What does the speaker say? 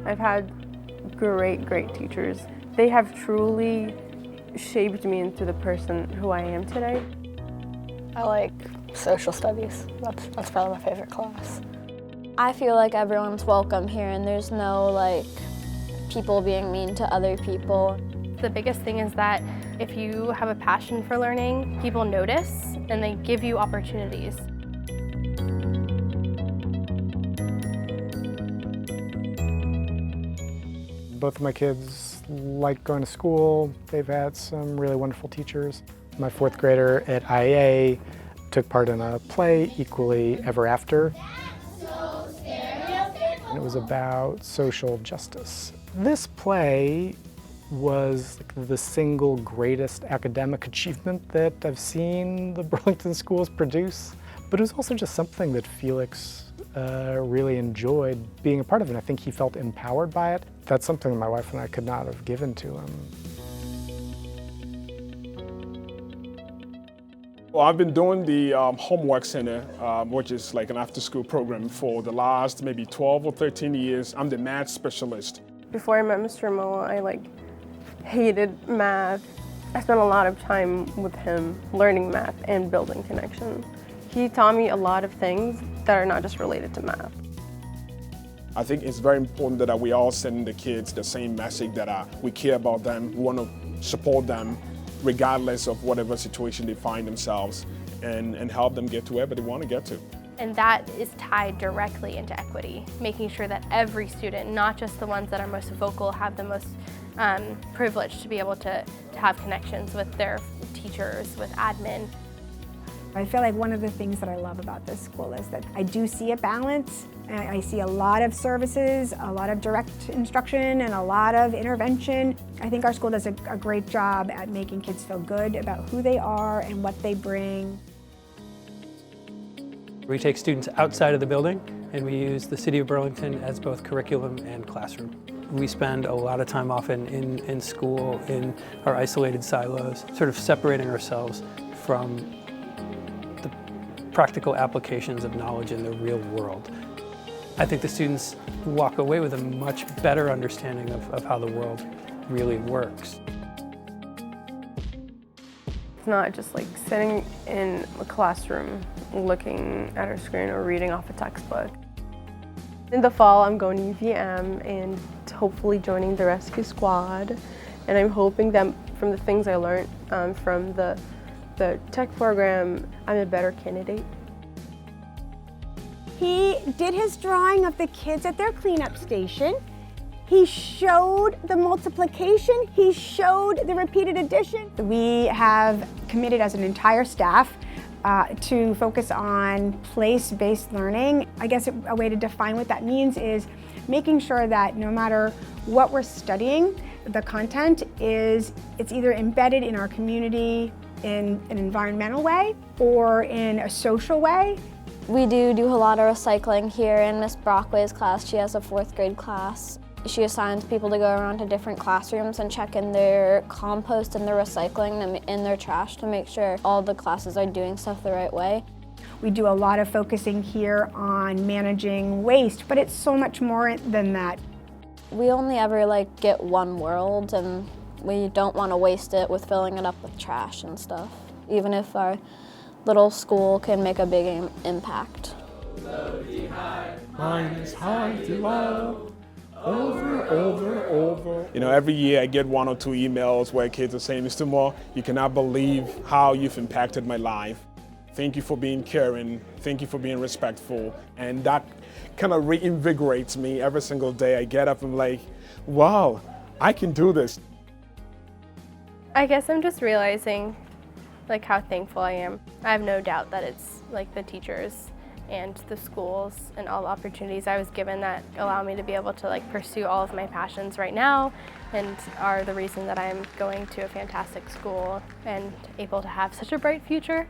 I've had great teachers. They have truly shaped me into the person who I am today. I like social studies. That's probably my favorite class. I feel like everyone's welcome here and there's no people being mean to other people. The biggest thing is that if you have a passion for learning, people notice and they give you opportunities. Both of my kids like going to school. They've had some really wonderful teachers. My fourth grader at IAA took part in a play, Equally Ever After. And it was about social justice. This play was the single greatest academic achievement that I've seen the Burlington schools produce. But it was also just something that Felix really enjoyed being a part of, and I think he felt empowered by it. That's something that my wife and I could not have given to him. Well, I've been doing the Homework Center, which is like an after-school program for the last maybe 12 or 13 years. I'm the math specialist. Before I met Mr. Moa, I hated math. I spent a lot of time with him learning math and building connections. He taught me a lot of things that are not just related to math. I think it's very important that we all send the kids the same message that we care about them, we want to support them regardless of whatever situation they find themselves and help them get to wherever they want to get to. And that is tied directly into equity, making sure that every student, not just the ones that are most vocal, have the most privilege to be able to have connections with their teachers, with admin. I feel like one of the things that I love about this school is that I do see a balance. I see a lot of services, a lot of direct instruction, and a lot of intervention. I think our school does a great job at making kids feel good about who they are and what they bring. We take students outside of the building and we use the City of Burlington as both curriculum and classroom. We spend a lot of time often in school, in our isolated silos, sort of separating ourselves from the practical applications of knowledge in the real world. I think the students walk away with a much better understanding of how the world really works. It's not just sitting in a classroom looking at a screen or reading off a textbook. In the fall, I'm going to UVM and hopefully joining the rescue squad. And I'm hoping that from the things I learned from the tech program, I'm a better candidate. He did his drawing of the kids at their cleanup station. He showed the multiplication. He showed the repeated addition. We have committed as an entire staff to focus on place-based learning. I guess a way to define what that means is making sure that no matter what we're studying, the content it's either embedded in our community in an environmental way or in a social way. We do a lot of recycling here in Miss Brockway's class. She has a 4th grade class. She assigns people to go around to different classrooms and check in their compost and their recycling and in their trash to make sure all the classes are doing stuff the right way. We do a lot of focusing here on managing waste, but it's so much more than that. We only ever get one world and we don't want to waste it with filling it up with trash and stuff, even if our little school can make a big impact. Mine is hard to love. Over. You know, every year I get 1 or 2 emails where kids are saying, Mr. Moore, you cannot believe how you've impacted my life. Thank you for being caring. Thank you for being respectful. And that kind of reinvigorates me every single day. I get up and I'm like, wow, I can do this. I guess I'm just realizing how thankful I am. I have no doubt that it's the teachers and the schools and all the opportunities I was given that allow me to be able to pursue all of my passions right now and are the reason that I'm going to a fantastic school and able to have such a bright future.